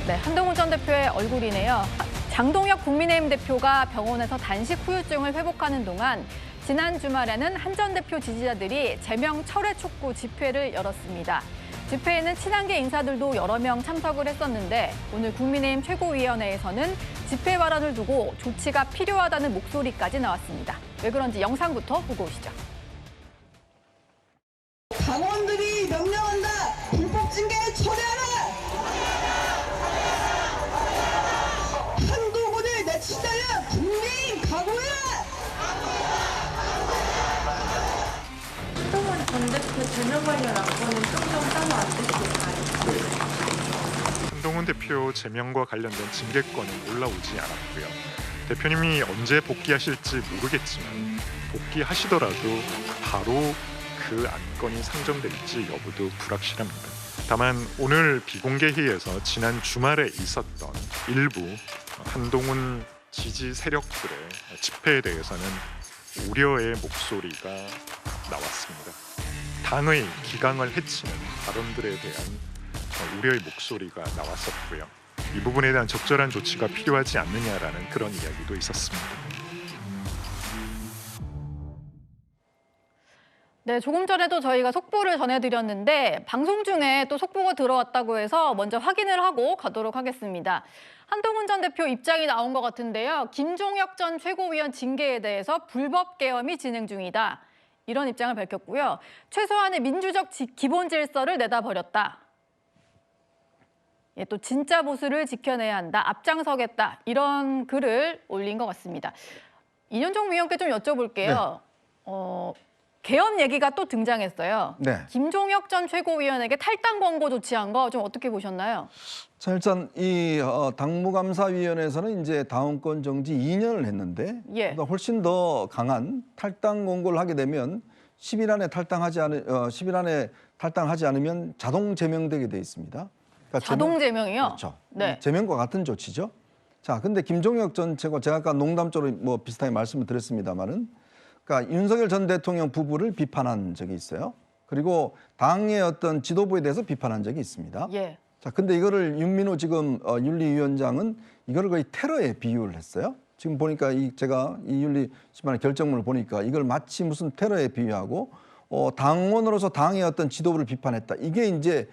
네, 한동훈 전 대표의 얼굴이네요. 장동혁 국민의힘 대표가 병원에서 단식 후유증을 회복하는 동안 지난 주말에는 한 전 대표 지지자들이 제명 철회 촉구 집회를 열었습니다. 집회에는 친한계 인사들도 여러 명 참석을 했었는데 오늘 국민의힘 최고위원회에서는 집회 발언을 두고 조치가 필요하다는 목소리까지 나왔습니다. 왜 그런지 영상부터 보고 오시죠. 당원들이 명령한다. 불법 징계 철회하라. 한동훈을 내친다면 국민의힘 각오해라. 한동훈 전 대표 제명 관련 안건은 좀 따로 안 됐을까요? 한동훈 대표 제명과 관련된 징계권은 올라오지 않았고요. 대표님이 언제 복귀하실지 모르겠지만 복귀하시더라도 바로 그 안건이 상정될지 여부도 불확실합니다. 다만 오늘 비공개회의에서 지난 주말에 있었던 일부 한동훈 지지 세력들의 집회에 대해서는 우려의 목소리가 나왔습니다. 당의 기강을 해치는 발언들에 대한 우려의 목소리가 나왔었고요. 이 부분에 대한 적절한 조치가 필요하지 않느냐라는 그런 이야기도 있었습니다. 네, 조금 전에도 저희가 속보를 전해드렸는데 방송 중에 또 속보가 들어왔다고 해서 먼저 확인을 하고 가도록 하겠습니다. 한동훈 전 대표 입장이 나온 것 같은데요. 김종혁 전 최고위원 징계에 대해서 불법 계엄이 진행 중이다. 이런 입장을 밝혔고요. 최소한의 민주적 기본 질서를 내다버렸다. 또 진짜 보수를 지켜내야 한다. 앞장서겠다. 이런 글을 올린 것 같습니다. 이현종 위원께 좀 여쭤볼게요. 네. 계엄 얘기가 또 등장했어요. 네. 김종혁 전 최고위원에게 탈당 권고 조치한 거 좀 어떻게 보셨나요? 자, 일단 이 당무감사위원회에서는 이제 당원권 정지 2년을 했는데 그러니까 훨씬 더 강한 탈당 권고를 하게 되면 10일 안에 탈당하지 않으면 자동 제명되게 돼 있습니다. 그러니까 자동 제명이요? 그렇죠. 네. 제명과 같은 조치죠. 자, 근데 김종혁 전 제가 아까 농담적으로 뭐 비슷하게 말씀을 드렸습니다만은, 그러니까 윤석열 전 대통령 부부를 비판한 적이 있어요. 그리고 당의 어떤 지도부에 대해서 비판한 적이 있습니다. 예. 자, 근데 이거를 윤민호 지금 윤리위원장은 이거를 거의 테러에 비유를 했어요. 지금 보니까 제가 이 윤리심판의 결정문을 보니까 이걸 마치 무슨 테러에 비유하고 당원으로서 당의 어떤 지도부를 비판했다. 이게 이제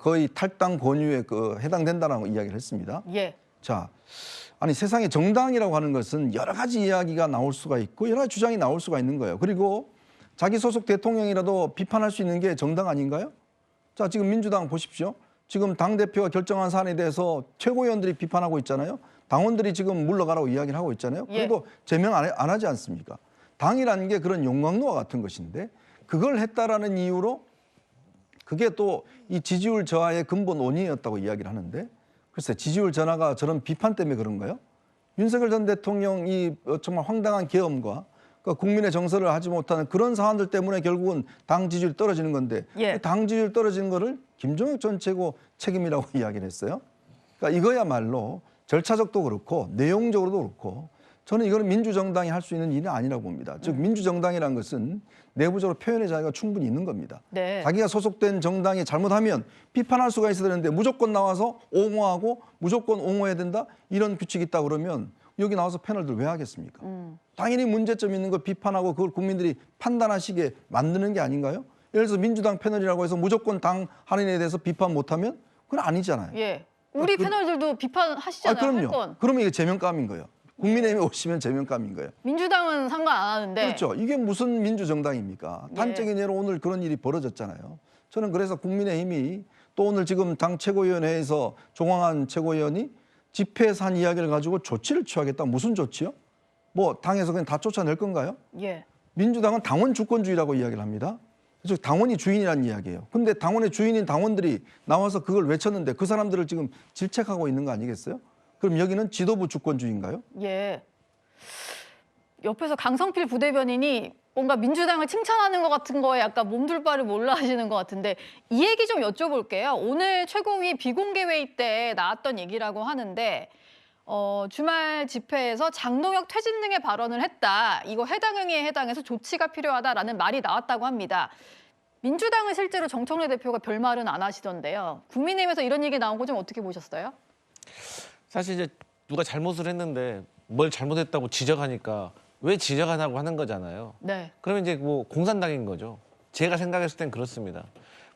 거의 탈당 권유에 해당된다라고 이야기를 했습니다. 예. 자, 아니 세상에 정당이라고 하는 것은 여러 가지 이야기가 나올 수가 있고 여러 가지 주장이 나올 수가 있는 거예요. 그리고 자기 소속 대통령이라도 비판할 수 있는 게 정당 아닌가요? 자, 지금 민주당 보십시오. 지금 당대표가 결정한 사안에 대해서 최고위원들이 비판하고 있잖아요. 당원들이 지금 물러가라고 이야기를 하고 있잖아요. 그리고 제명 안 하지 않습니까? 당이라는 게 그런 용광로와 같은 것인데 그걸 했다라는 이유로 그게 또 이 지지율 저하의 근본 원인이었다고 이야기를 하는데, 글쎄 지지율 전화가 저런 비판 때문에 그런가요? 윤석열 전 대통령이 정말 황당한 계엄과 국민의 정서를 하지 못하는 그런 사안들 때문에 결국은 당 지지율이 떨어지는 건데 당 지지율 떨어지는 거를 김종혁 전 최고 책임이라고 이야기를 했어요. 그러니까 이거야말로 절차적도 그렇고 내용적으로도 그렇고 저는 이거는 민주정당이 할 수 있는 일이 아니라고 봅니다. 즉 민주정당이라는 것은 내부적으로 표현의 자유가 충분히 있는 겁니다. 네. 자기가 소속된 정당이 잘못하면 비판할 수가 있어야 되는데 무조건 나와서 옹호하고 무조건 옹호해야 된다 이런 규칙이 있다 그러면 여기 나와서 패널들 왜 하겠습니까? 당연히 문제점 있는 걸 비판하고 그걸 국민들이 판단하시게 만드는 게 아닌가요? 예를 들어서 민주당 패널이라고 해서 무조건 당 할인에 대해서 비판 못하면 그건 아니잖아요. 예. 우리 패널들도 비판하시잖아요. 할 그럼요. 건. 그러면 이게 제명감인 거예요. 국민의힘에 오시면 제명감인 거예요. 민주당은 상관 안 하는데. 그렇죠. 이게 무슨 민주정당입니까? 단적인 예로 오늘 그런 일이 벌어졌잖아요. 저는 그래서 국민의힘이 또 오늘 지금 당 최고위원회에서 종황한 최고위원이 집회에서 한 이야기를 가지고 조치를 취하겠다. 무슨 조치요? 뭐 당에서 그냥 다 쫓아낼 건가요? 예. 민주당은 당원 주권주의라고 이야기를 합니다. 그래서 당원이 주인이라는 이야기예요. 근데 당원의 주인인 당원들이 나와서 그걸 외쳤는데 그 사람들을 지금 질책하고 있는 거 아니겠어요? 그럼 여기는 지도부 주권주의인가요? 예. 옆에서 강성필 부대변인이 뭔가 민주당을 칭찬하는 것 같은 거에 약간 몸둘 바를 몰라 하시는 것 같은데 이 얘기 좀 여쭤볼게요. 오늘 최고위 비공개 회의 때 나왔던 얘기라고 하는데 주말 집회에서 장동혁 퇴진 등의 발언을 했다. 이거 해당 행위에 해당해서 조치가 필요하다라는 말이 나왔다고 합니다. 민주당은 실제로 정청래 대표가 별말은 안 하시던데요. 국민의힘에서 이런 얘기 나온 거 좀 어떻게 보셨어요? 사실 이제 누가 잘못을 했는데 뭘 잘못했다고 지적하니까 왜 지적하냐고 하는 거잖아요. 네. 그러면 이제 뭐 공산당인 거죠. 제가 생각했을 땐 그렇습니다.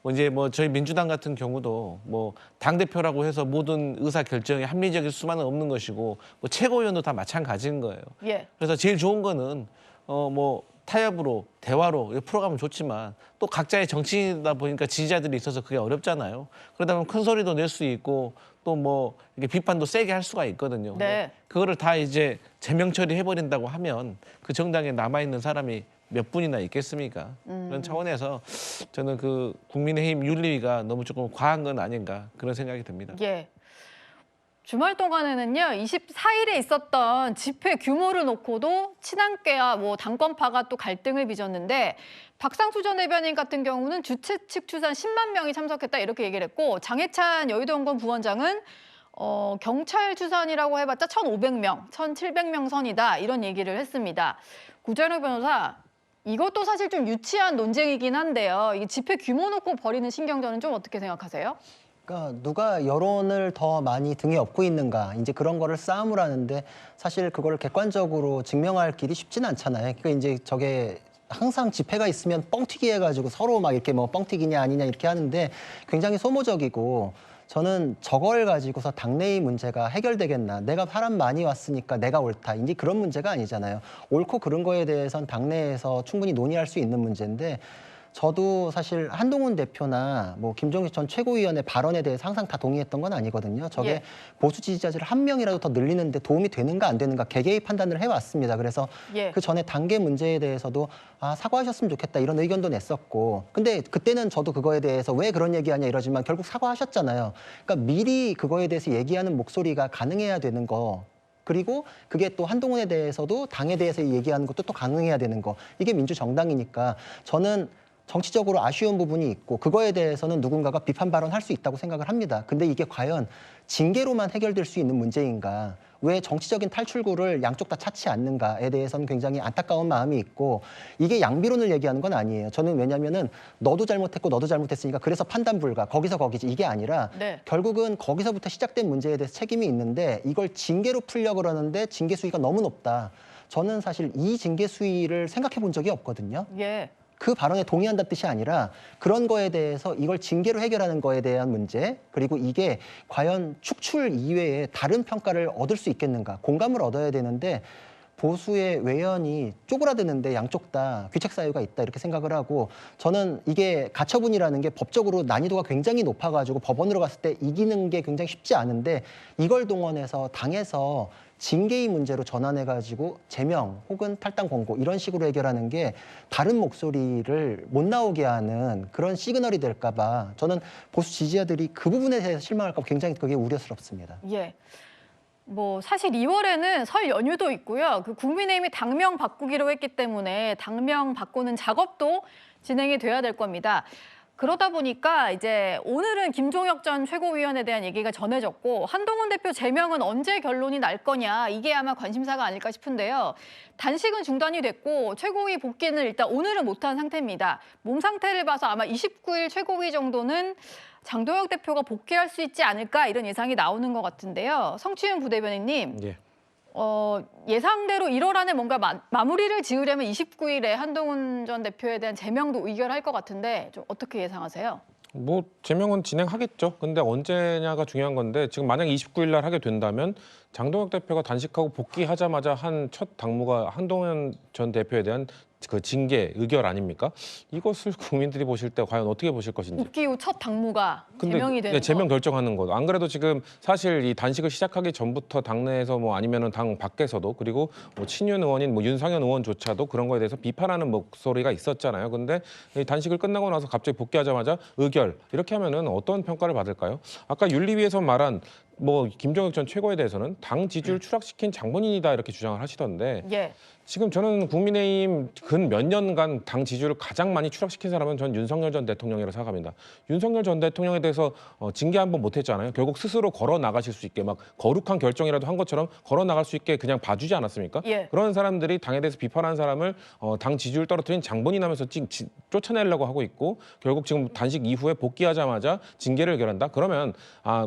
뭐 이제 뭐 저희 민주당 같은 경우도 뭐 당 대표라고 해서 모든 의사 결정이 합리적일 수만은 없는 것이고 뭐 최고위원도 다 마찬가지인 거예요. 예. 그래서 제일 좋은 거는 뭐 타협으로 대화로 풀어가면 좋지만 또 각자의 정치이다 보니까 지지자들이 있어서 그게 어렵잖아요. 그러다 보면 큰 소리도 낼 수 있고 또 뭐 이렇게 비판도 세게 할 수가 있거든요. 네. 그거를 다 이제 제명 처리해버린다고 하면 그 정당에 남아있는 사람이 몇 분이나 있겠습니까? 그런 차원에서 저는 그 국민의힘 윤리위가 너무 조금 과한 건 아닌가 그런 생각이 듭니다. 예. 주말 동안에는요, 24일에 있었던 집회 규모를 놓고도 친한계와 뭐 당권파가 또 갈등을 빚었는데 박상수 전 대변인 같은 경우는 주최 측 추산 10만 명이 참석했다 이렇게 얘기를 했고 장해찬 여의도연구원 부원장은 경찰 추산이라고 해봤자 1,500명, 1,700명 선이다 이런 얘기를 했습니다. 구자룡 변호사, 이것도 사실 좀 유치한 논쟁이긴 한데요. 이 집회 규모 놓고 벌이는 신경전은 좀 어떻게 생각하세요? 그러니까 누가 여론을 더 많이 등에 업고 있는가 이제 그런 거를 싸움을 하는데 사실 그거를 객관적으로 증명할 길이 쉽지는 않잖아요. 그러니까 이제 저게 항상 집회가 있으면 뻥튀기 해가지고 서로 막 이렇게 뭐 뻥튀기냐 아니냐 이렇게 하는데 굉장히 소모적이고 저는 저걸 가지고서 당내의 문제가 해결되겠나. 내가 사람 많이 왔으니까 내가 옳다. 이제 그런 문제가 아니잖아요. 옳고 그른 거에 대해서는 당내에서 충분히 논의할 수 있는 문제인데 저도 사실 한동훈 대표나 뭐 김종식 전 최고위원의 발언에 대해서 항상 다 동의했던 건 아니거든요. 저게 예. 보수 지지자들을 한 명이라도 더 늘리는데 도움이 되는가 안 되는가 개개의 판단을 해왔습니다. 그래서 예. 그 전에 단계 문제에 대해서도 사과하셨으면 좋겠다 이런 의견도 냈었고 근데 그때는 저도 그거에 대해서 왜 그런 얘기하냐 이러지만 결국 사과하셨잖아요. 그러니까 미리 그거에 대해서 얘기하는 목소리가 가능해야 되는 거. 그리고 그게 또 한동훈에 대해서도 당에 대해서 얘기하는 것도 또 가능해야 되는 거. 이게 민주정당이니까 저는 정치적으로 아쉬운 부분이 있고 그거에 대해서는 누군가가 비판 발언할 수 있다고 생각을 합니다. 근데 이게 과연 징계로만 해결될 수 있는 문제인가? 왜 정치적인 탈출구를 양쪽 다 찾지 않는가에 대해서는 굉장히 안타까운 마음이 있고 이게 양비론을 얘기하는 건 아니에요. 저는 왜냐면은 너도 잘못했고 너도 잘못했으니까 그래서 판단 불가 거기서 거기지 이게 아니라 네. 결국은 거기서부터 시작된 문제에 대해서 책임이 있는데 이걸 징계로 풀려고 그러는데 징계 수위가 너무 높다. 저는 사실 이 징계 수위를 생각해 본 적이 없거든요. 예. 그 발언에 동의한다는 뜻이 아니라 그런 거에 대해서 이걸 징계로 해결하는 거에 대한 문제 그리고 이게 과연 축출 이외에 다른 평가를 얻을 수 있겠는가 공감을 얻어야 되는데 보수의 외연이 쪼그라드는데 양쪽 다 귀책 사유가 있다 이렇게 생각을 하고 저는 이게 가처분이라는 게 법적으로 난이도가 굉장히 높아가지고 법원으로 갔을 때 이기는 게 굉장히 쉽지 않은데 이걸 동원해서 당에서 징계의 문제로 전환해가지고 제명 혹은 탈당 권고 이런 식으로 해결하는 게 다른 목소리를 못 나오게 하는 그런 시그널이 될까 봐 저는 보수 지지자들이 그 부분에 대해서 실망할까 봐 굉장히 그게 우려스럽습니다. 예. 뭐 사실 2월에는 설 연휴도 있고요. 그 국민의힘이 당명 바꾸기로 했기 때문에 당명 바꾸는 작업도 진행이 돼야 될 겁니다. 그러다 보니까 이제 오늘은 김종혁 전 최고위원에 대한 얘기가 전해졌고 한동훈 대표 제명은 언제 결론이 날 거냐 이게 아마 관심사가 아닐까 싶은데요. 단식은 중단이 됐고 최고위 복귀는 일단 오늘은 못한 상태입니다. 몸 상태를 봐서 아마 29일 최고위 정도는 장도혁 대표가 복귀할 수 있지 않을까 이런 예상이 나오는 것 같은데요. 성추윤 부대변인님. 예. 예상대로 1월 안에 뭔가 마무리를 지으려면 29일에 한동훈 전 대표에 대한 제명도 의결할 것 같은데 좀 어떻게 예상하세요? 뭐 제명은 진행하겠죠. 근데 언제냐가 중요한 건데 지금 만약 29일 날 하게 된다면 장동혁 대표가 단식하고 복귀하자마자 한 첫 당무가 한동훈 전 대표에 대한 그 징계 의결 아닙니까? 이것을 국민들이 보실 때 과연 어떻게 보실 것인지. 복귀 후 첫 당무가 제명이 되는 네, 제명 거. 결정하는 것. 안 그래도 지금 사실 이 단식을 시작하기 전부터 당내에서 뭐 아니면은 당 밖에서도 그리고 뭐 친윤 의원인 뭐 윤상현 의원조차도 그런 거에 대해서 비판하는 목소리가 있었잖아요. 근데 이 단식을 끝나고 나서 갑자기 복귀하자마자 의결 이렇게 하면은 어떤 평가를 받을까요? 아까 윤리위에서 말한 뭐 김종혁 전 최고에 대해서는 당 지지율 추락시킨 장본인이다 이렇게 주장을 하시던데 예. 지금 저는 국민의힘 근 몇 년간 당 지지율을 가장 많이 추락시킨 사람은 전 윤석열 전 대통령이라고 생각합니다. 윤석열 전 대통령에 대해서 징계 한 번 못했잖아요. 결국 스스로 걸어 나가실 수 있게 막 거룩한 결정이라도 한 것처럼 걸어 나갈 수 있게 그냥 봐주지 않았습니까? 예. 그런 사람들이 당에 대해서 비판한 사람을 당 지지율 떨어뜨린 장본인하면서 쫓아내려고 하고 있고 결국 지금 단식 이후에 복귀하자마자 징계를 의결한다. 그러면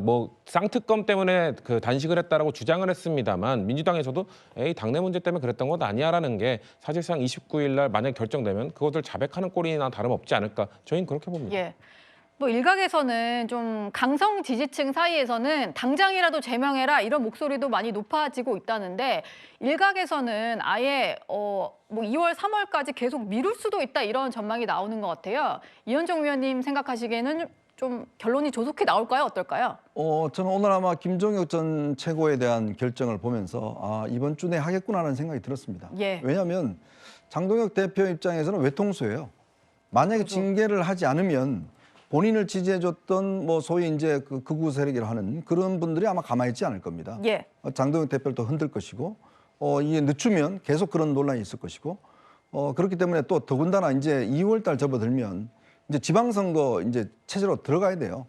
뭐 쌍특검 시험 때문에 그 단식을 했다라고 주장을 했습니다만 민주당에서도 에이 당내 문제 때문에 그랬던 것 아니야라는 게 사실상 29일 날 만약 결정되면 그것을 자백하는 꼴이나 다름없지 않을까 저희는 그렇게 봅니다. 예. 뭐 일각에서는 좀 강성 지지층 사이에서는 당장이라도 제명해라 이런 목소리도 많이 높아지고 있다는데 일각에서는 아예 뭐 2월, 3월까지 계속 미룰 수도 있다 이런 전망이 나오는 것 같아요. 이현정 위원님 생각하시기에는 좀 결론이 조속히 나올까요? 어떨까요? 저는 오늘 아마 김종혁 전 최고에 대한 결정을 보면서 이번 주 내에 하겠구나라는 생각이 들었습니다. 예. 왜냐하면 장동혁 대표 입장에서는 외통수예요. 만약에 징계를 하지 않으면 본인을 지지해줬던 뭐 소위 이제 그 극우 세력이라 하는 그런 분들이 아마 가만히 있지 않을 겁니다. 예. 장동혁 대표를 또 흔들 것이고 이게 늦추면 계속 그런 논란이 있을 것이고 그렇기 때문에 또 더군다나 이제 2월 달 접어들면 이제 지방선거 이제 체제로 들어가야 돼요.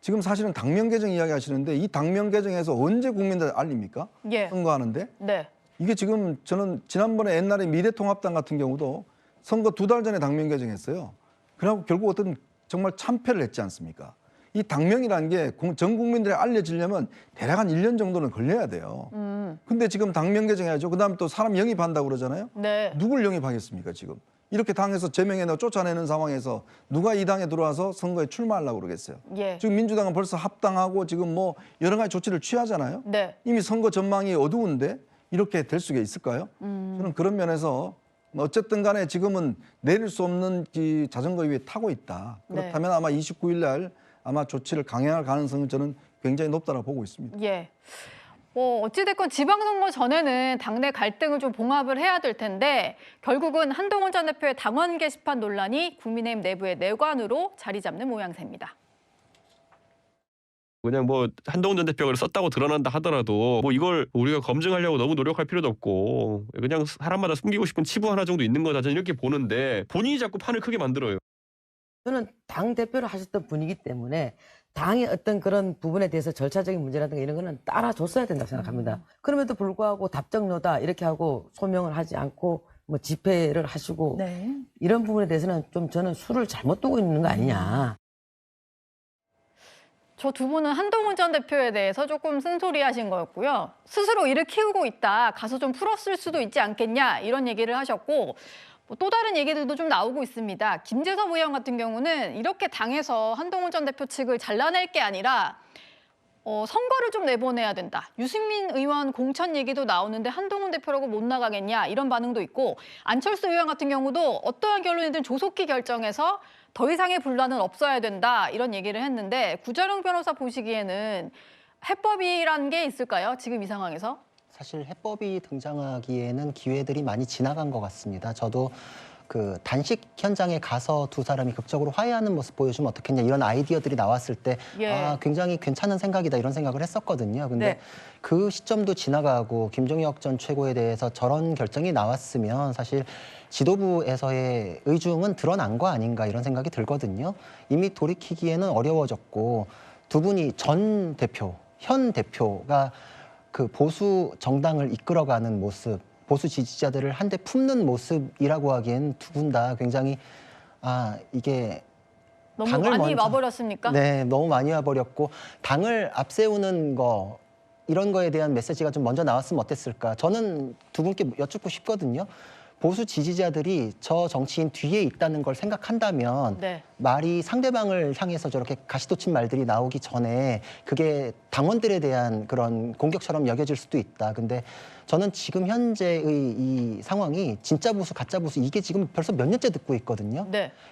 지금 사실은 당면 개정 이야기 하시는데 이 당면 개정에서 언제 국민들 알립니까? 예. 선거하는데 네. 이게 지금 저는 지난번에 옛날에 미래통합당 같은 경우도 선거 2달 전에 당면 개정했어요. 그래갖고 결국 어떤 정말 참패를 했지 않습니까? 이 당명이라는 게 전 국민들에 알려지려면 대략 한 1년 정도는 걸려야 돼요. 근데 지금 당명 개정해야죠. 그다음에 또 사람 영입한다고 그러잖아요. 네. 누굴 영입하겠습니까, 지금? 이렇게 당에서 제명해서 쫓아내는 상황에서 누가 이 당에 들어와서 선거에 출마하려고 그러겠어요. 예. 지금 민주당은 벌써 합당하고 지금 뭐 여러 가지 조치를 취하잖아요. 네. 이미 선거 전망이 어두운데 이렇게 될 수가 있을까요? 저는 그런 면에서 어쨌든 간에 지금은 내릴 수 없는 이 자전거 위에 타고 있다. 그렇다면 아마 29일 날 아마 조치를 강행할 가능성은 저는 굉장히 높다고 보고 있습니다. 예. 뭐 어찌됐건 지방선거 전에는 당내 갈등을 좀 봉합을 해야 될 텐데 결국은 한동훈 전 대표의 당원 게시판 논란이 국민의힘 내부의 내관으로 자리 잡는 모양새입니다. 그냥 뭐 한동훈 전 대표가 썼다고 드러난다 하더라도 뭐 이걸 우리가 검증하려고 너무 노력할 필요도 없고 그냥 사람마다 숨기고 싶은 치부 하나 정도 있는 거다 저는 이렇게 보는데 본인이 자꾸 판을 크게 만들어요. 저는 당 대표를 하셨던 분이기 때문에 당의 어떤 그런 부분에 대해서 절차적인 문제라든가 이런 거는 따라줬어야 된다고 생각합니다. 그럼에도 불구하고 답정너다 이렇게 하고 소명을 하지 않고 뭐 집회를 하시고 네. 이런 부분에 대해서는 좀 저는 수를 잘못 두고 있는 거 아니냐. 저 두 분은 한동훈 전 대표에 대해서 조금 쓴소리하신 거였고요. 스스로 일을 키우고 있다. 가서 좀 풀었을 수도 있지 않겠냐 이런 얘기를 하셨고 또 다른 얘기들도 좀 나오고 있습니다. 김재섭 의원 같은 경우는 이렇게 당에서 한동훈 전 대표 측을 잘라낼 게 아니라 선거를 좀 내보내야 된다. 유승민 의원 공천 얘기도 나오는데 한동훈 대표라고 못 나가겠냐 이런 반응도 있고 안철수 의원 같은 경우도 어떠한 결론이든 조속히 결정해서 더 이상의 분란은 없어야 된다 이런 얘기를 했는데 구자룡 변호사 보시기에는 해법이라는 게 있을까요? 지금 이 상황에서? 사실 해법이 등장하기에는 기회들이 많이 지나간 것 같습니다. 저도 그 단식 현장에 가서 두 사람이 극적으로 화해하는 모습 보여주면 어떻겠냐 이런 아이디어들이 나왔을 때 굉장히 괜찮은 생각이다 이런 생각을 했었거든요. 근데 그 시점도 지나가고 김종혁 전 최고에 대해서 저런 결정이 나왔으면 사실 지도부에서의 의중은 드러난 거 아닌가 이런 생각이 들거든요. 이미 돌이키기에는 어려워졌고 두 분이 전 대표, 현 대표가 그 보수 정당을 이끌어가는 모습, 보수 지지자들을 한데 품는 모습이라고 하기엔 두 분 다 굉장히 이게 너무 당을 많이 와버렸습니까? 네, 너무 많이 와버렸고 당을 앞세우는 거 이런 거에 대한 메시지가 좀 먼저 나왔으면 어땠을까? 저는 두 분께 여쭙고 싶거든요. 보수 지지자들이 저 정치인 뒤에 있다는 걸 생각한다면 말이 상대방을 향해서 저렇게 가시돋친 말들이 나오기 전에 그게 당원들에 대한 그런 공격처럼 여겨질 수도 있다. 근데 저는 지금 현재의 이 상황이 진짜 보수, 가짜 보수 이게 지금 벌써 몇 년째 듣고 있거든요.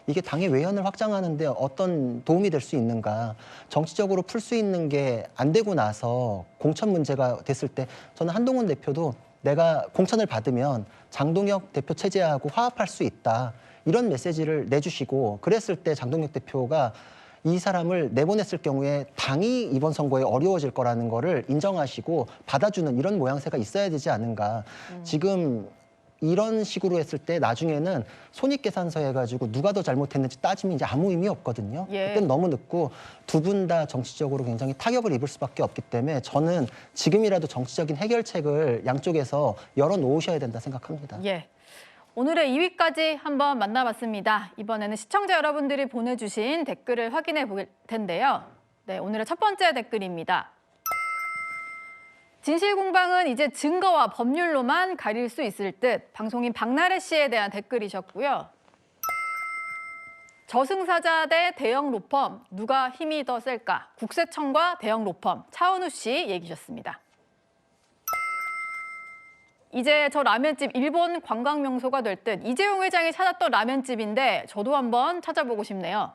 이게 당의 외연을 확장하는데 어떤 도움이 될 수 있는가. 정치적으로 풀 수 있는 게 안 되고 나서 공천 문제가 됐을 때 저는 한동훈 대표도 내가 공천을 받으면 장동혁 대표 체제하고 화합할 수 있다. 이런 메시지를 내주시고 그랬을 때 장동혁 대표가 이 사람을 내보냈을 경우에 당이 이번 선거에 어려워질 거라는 거를 인정하시고 받아주는 이런 모양새가 있어야 되지 않은가. 지금 이런 식으로 했을 때 나중에는 손익계산서 해가지고 누가 더 잘못했는지 따지면 이제 아무 의미 없거든요. 그땐 너무 늦고 두 분 다 정치적으로 굉장히 타격을 입을 수밖에 없기 때문에 저는 지금이라도 정치적인 해결책을 양쪽에서 열어놓으셔야 된다 생각합니다. 오늘의 2위까지 한번 만나봤습니다. 이번에는 시청자 여러분들이 보내주신 댓글을 확인해 볼 텐데요. 네, 오늘의 첫 번째 댓글입니다. 진실 공방은 이제 증거와 법률로만 가릴 수 있을 듯 방송인 박나래 씨에 대한 댓글이셨고요. 저승사자 대 대형 로펌, 누가 힘이 더 셀까? 국세청과 대형 로펌, 차은우 씨 얘기셨습니다. 이제 저 라면집 일본 관광 명소가 될 듯 이재용 회장이 찾았던 라면집인데 저도 한번 찾아보고 싶네요.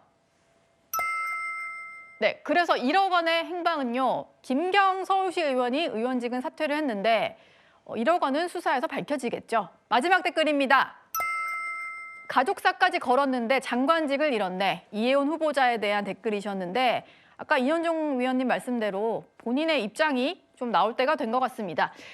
네, 그래서 1억 원의 행방은요. 김경 서울시 의원이 의원직은 사퇴를 했는데 1억 원은 수사에서 밝혀지겠죠. 마지막 댓글입니다. 가족사까지 걸었는데 장관직을 잃었네. 이혜원 후보자에 대한 댓글이셨는데 아까 이현종 위원님 말씀대로 본인의 입장이 좀 나올 때가 된 것 같습니다.